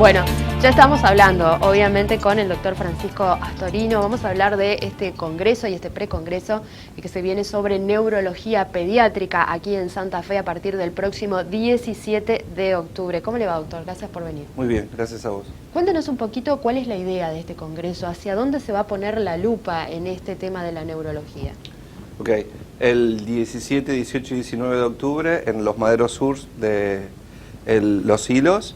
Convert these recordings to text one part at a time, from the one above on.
Bueno, ya estamos hablando, obviamente, con el doctor Francisco Astorino. Vamos a hablar de este congreso y este precongreso que se viene sobre neurología pediátrica aquí en Santa Fe a partir del próximo 17 de octubre. ¿Cómo le va, doctor? Gracias por venir. Muy bien, gracias a vos. Cuéntenos un poquito cuál es la idea de este congreso, hacia dónde se va a poner la lupa en este tema de la neurología. Ok, el 17, 18 y 19 de octubre en los Maderos Sur de Los Hilos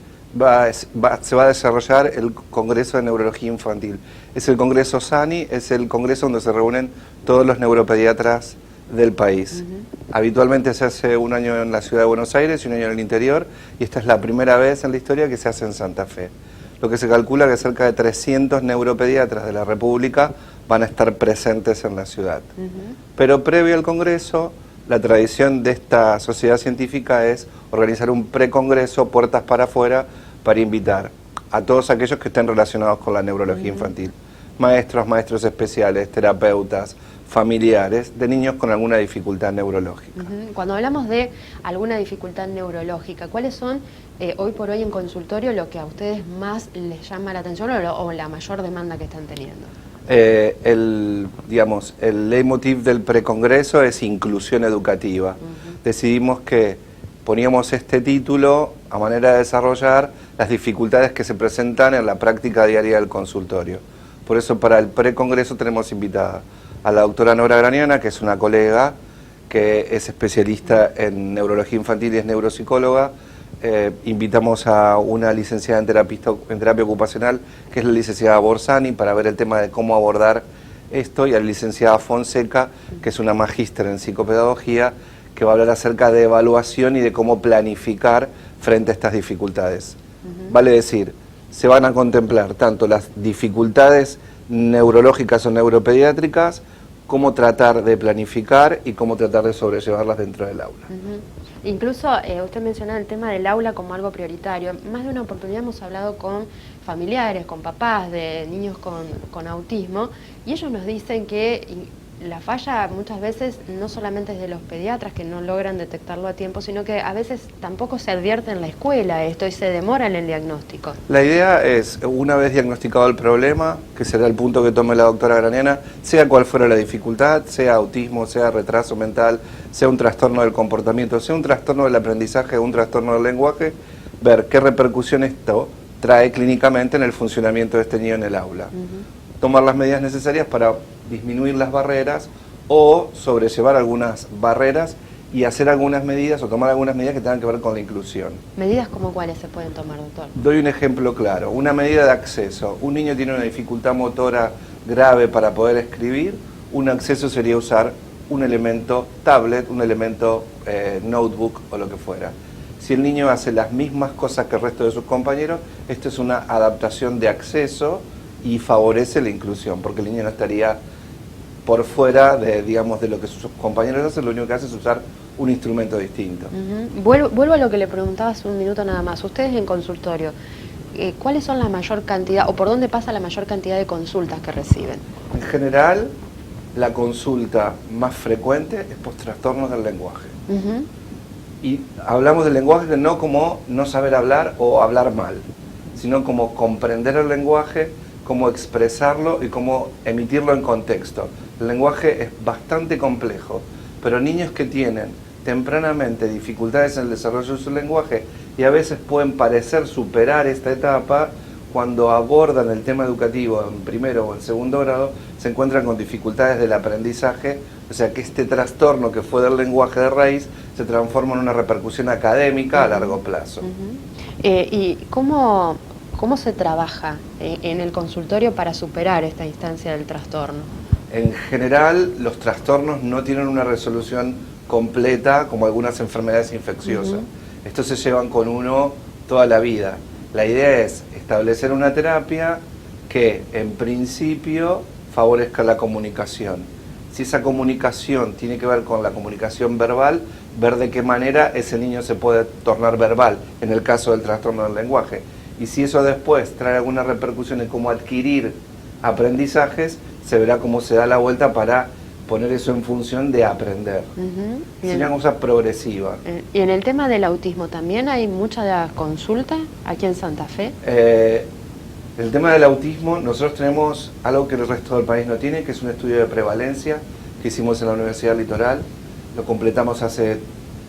se va a desarrollar el Congreso de Neurología Infantil. Es el Congreso SANI, es el congreso donde se reúnen todos los neuropediatras del país. Habitualmente se hace un año en la ciudad de Buenos Aires y un año en el interior, y esta es la primera vez en la historia que se hace en Santa Fe. Lo que se calcula que cerca de 300 neuropediatras de la República van a estar presentes en la ciudad. Pero previo al Congreso, la tradición de esta sociedad científica es organizar un precongreso, puertas para afuera, para invitar a todos aquellos que estén relacionados con la neurología infantil. Maestros especiales, terapeutas, familiares de niños con alguna dificultad neurológica. Cuando hablamos de alguna dificultad neurológica, ¿cuáles son hoy por hoy en consultorio lo que a ustedes más les llama la atención o la mayor demanda que están teniendo? El leitmotiv del precongreso es inclusión educativa. Decidimos que poníamos este título a manera de desarrollar las dificultades que se presentan en la práctica diaria del consultorio. Por eso para el precongreso tenemos invitada a la doctora Nora Graniana, que es una colega que es especialista en neurología infantil y es neuropsicóloga. Invitamos a una licenciada en terapia ocupacional, que es la licenciada Borsani, para ver el tema de cómo abordar esto, y a la licenciada Fonseca, que es una magíster en psicopedagogía, que va a hablar acerca de evaluación y de cómo planificar frente a estas dificultades. Vale decir, se van a contemplar tanto las dificultades neurológicas o neuropediátricas, cómo tratar de planificar y cómo tratar de sobrellevarlas dentro del aula. Incluso usted mencionaba el tema del aula como algo prioritario. Más de una oportunidad hemos hablado con familiares, con papás de niños con autismo, y ellos nos dicen que la falla muchas veces no solamente es de los pediatras que no logran detectarlo a tiempo, sino que a veces tampoco se advierte en la escuela esto y se demora en el diagnóstico. La idea es, una vez diagnosticado el problema, que será el punto que tome la doctora Graniana, sea cual fuera la dificultad, sea autismo, sea retraso mental, sea un trastorno del comportamiento, sea un trastorno del aprendizaje, un trastorno del lenguaje, ver qué repercusión esto trae clínicamente en el funcionamiento de este niño en el aula. Tomar las medidas necesarias para disminuir las barreras o sobrellevar algunas barreras y hacer algunas medidas o tomar algunas medidas que tengan que ver con la inclusión. ¿Medidas como cuáles se pueden tomar, doctor? Doy un ejemplo claro, una medida de acceso. Un niño tiene una dificultad motora grave para poder escribir, un acceso sería usar un elemento tablet, un elemento notebook o lo que fuera. Si el niño hace las mismas cosas que el resto de sus compañeros, esto es una adaptación de acceso y favorece la inclusión, porque el niño no estaría por fuera de lo que sus compañeros hacen, lo único que hace es usar un instrumento distinto. Vuelvo a lo que le preguntaba hace un minuto nada más. Ustedes en consultorio, ¿cuáles son la mayor cantidad, o por dónde pasa la mayor cantidad de consultas que reciben? En general, la consulta más frecuente es por trastornos del lenguaje. Y hablamos del lenguaje no como no saber hablar o hablar mal, sino como comprender el lenguaje, cómo expresarlo y cómo emitirlo en contexto. El lenguaje es bastante complejo, pero niños que tienen tempranamente dificultades en el desarrollo de su lenguaje y a veces pueden parecer superar esta etapa, cuando abordan el tema educativo en primero o en segundo grado, se encuentran con dificultades del aprendizaje, o sea que este trastorno que fue del lenguaje de raíz se transforma en una repercusión académica a largo plazo. ¿Y cómo se trabaja en el consultorio para superar esta instancia del trastorno? En general, los trastornos no tienen una resolución completa como algunas enfermedades infecciosas. Estos se llevan con uno toda la vida. La idea es establecer una terapia que, en principio, favorezca la comunicación. Si esa comunicación tiene que ver con la comunicación verbal, ver de qué manera ese niño se puede tornar verbal, en el caso del trastorno del lenguaje. Y si eso después trae alguna repercusión en cómo adquirir aprendizajes, se verá cómo se da la vuelta para poner eso en función de aprender. Es una cosa progresiva. ¿Y en el tema del autismo también hay mucha consulta aquí en Santa Fe? El tema del autismo, nosotros tenemos algo que el resto del país no tiene, que es un estudio de prevalencia que hicimos en la Universidad Litoral. Lo completamos hace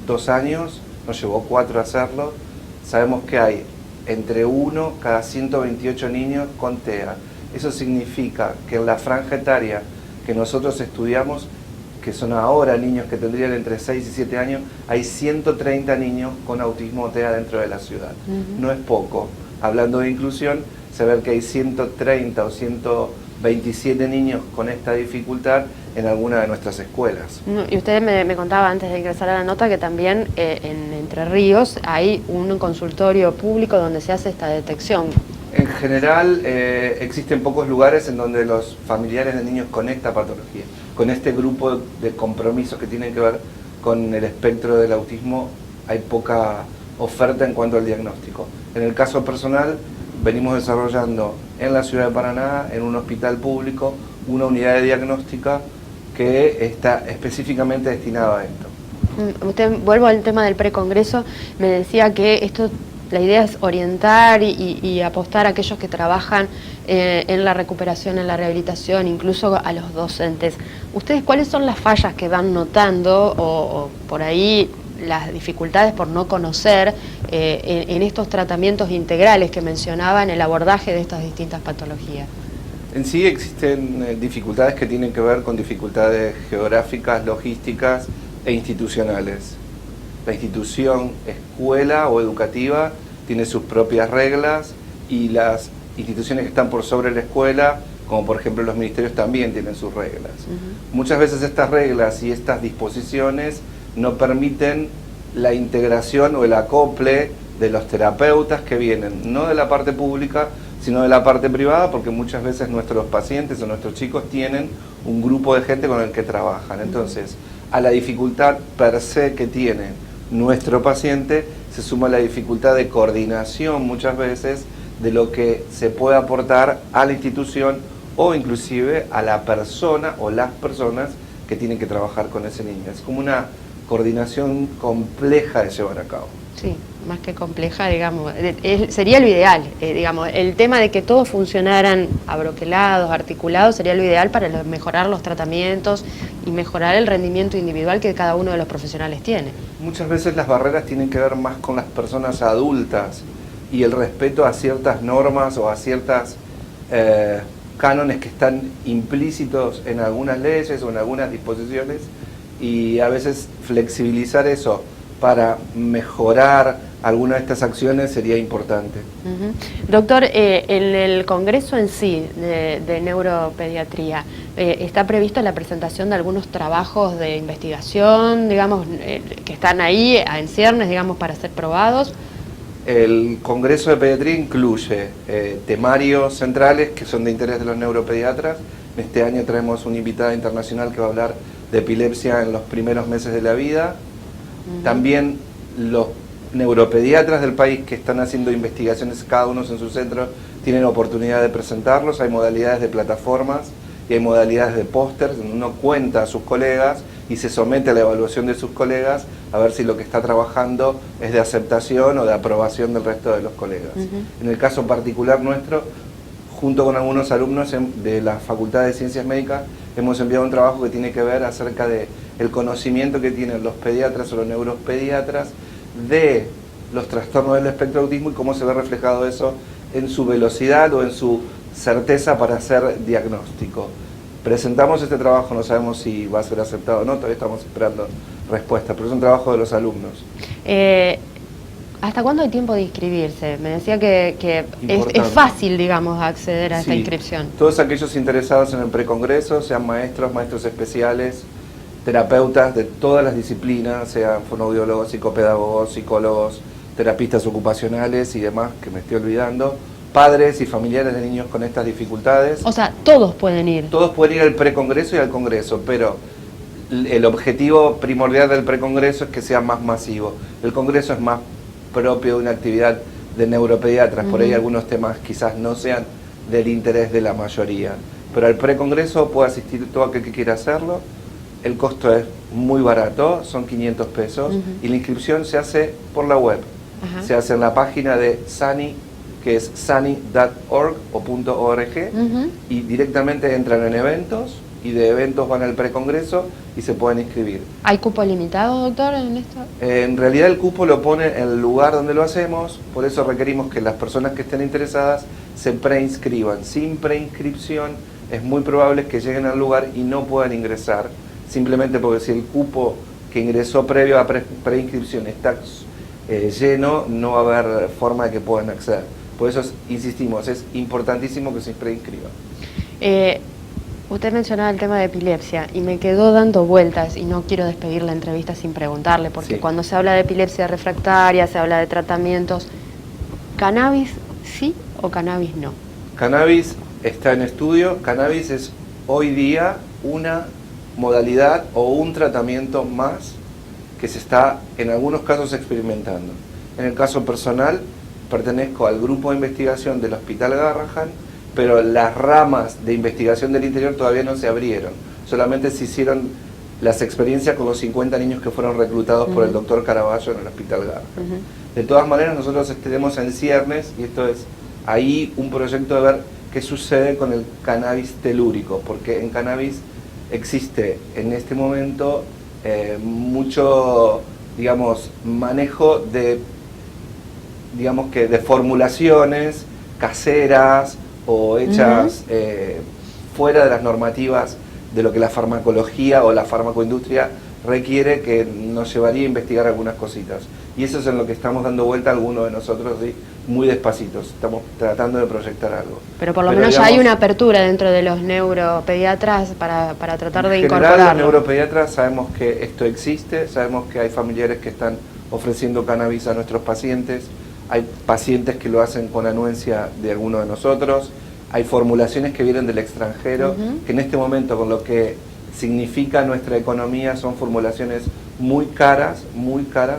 2 años, nos llevó 4 a hacerlo. Sabemos que hay entre 1 cada 128 niños con TEA. Eso significa que en la franja etaria que nosotros estudiamos, que son ahora niños que tendrían entre 6 y 7 años, hay 130 niños con autismo o TEA dentro de la ciudad. No es poco. Hablando de inclusión, se ve que hay 130 o 127 niños con esta dificultad en alguna de nuestras escuelas. Y usted me contaba antes de ingresar a la nota que también en Entre Ríos hay un consultorio público donde se hace esta detección. En general existen pocos lugares en donde los familiares de niños con esta patología, con este grupo de compromisos que tienen que ver con el espectro del autismo, hay poca oferta en cuanto al diagnóstico. En el caso personal, venimos desarrollando en la ciudad de Paraná, en un hospital público, una unidad de diagnóstica que está específicamente destinada a esto. Usted, vuelvo al tema del precongreso, me decía que esto, la idea es orientar y apostar a aquellos que trabajan en la recuperación, en la rehabilitación, incluso a los docentes. ¿Ustedes cuáles son las fallas que van notando o por ahí las dificultades por no conocer en estos tratamientos integrales que mencionaba en el abordaje de estas distintas patologías? En sí existen dificultades que tienen que ver con dificultades geográficas, logísticas e institucionales. La institución, escuela o educativa, tiene sus propias reglas y las instituciones que están por sobre la escuela, como por ejemplo los ministerios, también tienen sus reglas. Muchas veces estas reglas y estas disposiciones no permiten la integración o el acople de los terapeutas que vienen, no de la parte pública, sino de la parte privada, porque muchas veces nuestros pacientes o nuestros chicos tienen un grupo de gente con el que trabajan. Entonces, a la dificultad per se que tiene nuestro paciente, se suma la dificultad de coordinación muchas veces de lo que se puede aportar a la institución o inclusive a la persona o las personas que tienen que trabajar con ese niño. Es como una coordinación compleja de llevar a cabo. Sí, más que compleja, digamos, sería lo ideal, digamos, el tema de que todos funcionaran abroquelados, articulados, sería lo ideal para mejorar los tratamientos y mejorar el rendimiento individual que cada uno de los profesionales tiene. Muchas veces las barreras tienen que ver más con las personas adultas y el respeto a ciertas normas o a ciertas cánones que están implícitos en algunas leyes o en algunas disposiciones, y a veces flexibilizar eso para mejorar alguna de estas acciones sería importante. Doctor, en el congreso en sí de neuropediatría, ¿está prevista la presentación de algunos trabajos de investigación, digamos, que están ahí en ciernes, digamos, para ser probados? El Congreso de Pediatría incluye temarios centrales que son de interés de los neuropediatras. Este año traemos una invitada internacional que va a hablar de epilepsia en los primeros meses de la vida. También los neuropediatras del país que están haciendo investigaciones cada uno en su centro tienen oportunidad de presentarlos. Hay modalidades de plataformas y hay modalidades de pósters donde uno cuenta a sus colegas y se somete a la evaluación de sus colegas a ver si lo que está trabajando es de aceptación o de aprobación del resto de los colegas. En el caso particular nuestro, junto con algunos alumnos de la Facultad de Ciencias Médicas, hemos enviado un trabajo que tiene que ver acerca del conocimiento que tienen los pediatras o los neuropediatras de los trastornos del espectro de autismo y cómo se ve reflejado eso en su velocidad o en su certeza para hacer diagnóstico. Presentamos este trabajo, no sabemos si va a ser aceptado o no, todavía estamos esperando respuesta, pero es un trabajo de los alumnos. ¿Hasta cuándo hay tiempo de inscribirse? Me decía que es fácil, digamos, acceder a esta inscripción. Todos aquellos interesados en el precongreso, sean maestros, maestros especiales, terapeutas de todas las disciplinas, sean fonoaudiólogos, psicopedagogos, psicólogos, terapistas ocupacionales y demás, que me estoy olvidando, padres y familiares de niños con estas dificultades. O sea, todos pueden ir. Todos pueden ir al precongreso y al congreso, pero el objetivo primordial del precongreso es que sea más masivo. El congreso es más propio de una actividad de neuropediatras, por ahí algunos temas quizás no sean del interés de la mayoría, pero al precongreso puede asistir todo aquel que quiera hacerlo, el costo es muy barato, son 500 pesos, y la inscripción se hace por la web. Se hace en la página de SANI, que es sani.org o .org, y directamente entran en eventos, y de eventos van al precongreso y se pueden inscribir. ¿Hay cupo limitado, doctor, en esto? En realidad el cupo lo pone en el lugar donde lo hacemos, por eso requerimos que las personas que estén interesadas se preinscriban. Sin preinscripción es muy probable que lleguen al lugar y no puedan ingresar, simplemente porque si el cupo que ingresó previo a preinscripción está lleno, no va a haber forma de que puedan acceder. Por eso insistimos, es importantísimo que se preinscriban. Usted mencionaba el tema de epilepsia y me quedó dando vueltas y no quiero despedir la entrevista sin preguntarle, porque cuando se habla de epilepsia refractaria, se habla de tratamientos, ¿cannabis sí o cannabis no? Cannabis está en estudio. Cannabis es hoy día una modalidad o un tratamiento más que se está en algunos casos experimentando. En el caso personal, pertenezco al grupo de investigación del Hospital Garrahan, pero las ramas de investigación del interior todavía no se abrieron. Solamente se hicieron las experiencias con los 50 niños que fueron reclutados por el doctor Caraballo en el Hospital Garrahan. De todas maneras, nosotros tenemos en ciernes, y esto es ahí un proyecto de ver qué sucede con el cannabis telúrico, porque en cannabis existe en este momento mucho, digamos, manejo de, digamos que de formulaciones caseras o hechas fuera de las normativas de lo que la farmacología o la farmacoindustria requiere, que nos llevaría a investigar algunas cositas. Y eso es en lo que estamos dando vuelta algunos de nosotros, ¿sí? Muy despacitos, estamos tratando de proyectar algo. Pero por lo menos digamos, ya hay una apertura dentro de los neuropediatras para tratar de incorporarlo. En general, los neuropediatras sabemos que esto existe, sabemos que hay familiares que están ofreciendo cannabis a nuestros pacientes, hay pacientes que lo hacen con anuencia de alguno de nosotros, hay formulaciones que vienen del extranjero, que en este momento con lo que significa nuestra economía son formulaciones muy caras,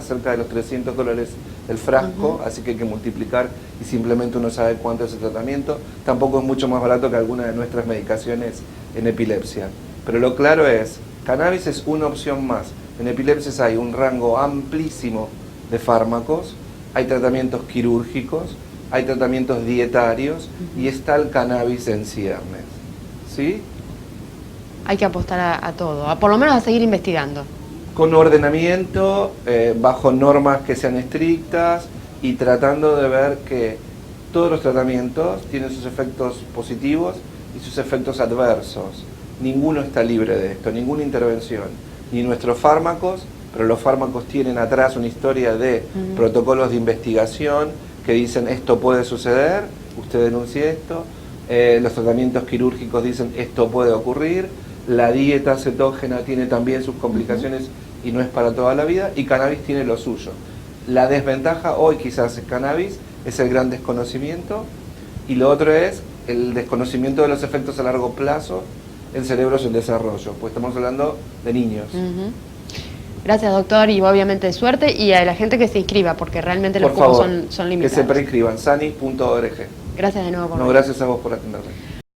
cerca de los $300 el frasco, así que hay que multiplicar y simplemente uno sabe cuánto es el tratamiento. Tampoco es mucho más barato que alguna de nuestras medicaciones en epilepsia. Pero lo claro es, cannabis es una opción más. En epilepsia hay un rango amplísimo de fármacos, hay tratamientos quirúrgicos, hay tratamientos dietarios y está el cannabis en ciernes. ¿Sí? Hay que apostar a todo, por lo menos a seguir investigando. Con ordenamiento, bajo normas que sean estrictas y tratando de ver que todos los tratamientos tienen sus efectos positivos y sus efectos adversos. Ninguno está libre de esto, ninguna intervención, ni nuestros fármacos, pero los fármacos tienen atrás una historia de protocolos de investigación que dicen esto puede suceder, usted denuncie esto, los tratamientos quirúrgicos dicen esto puede ocurrir, la dieta cetógena tiene también sus complicaciones y no es para toda la vida, y cannabis tiene lo suyo. La desventaja hoy quizás en cannabis es el gran desconocimiento, y lo otro es el desconocimiento de los efectos a largo plazo en cerebros en desarrollo, pues estamos hablando de niños. Gracias, doctor, y obviamente suerte, y a la gente que se inscriba, porque realmente los cupos son limitados. Que se preinscriban, sani.org. Gracias de nuevo por gracias a vos por atenderme.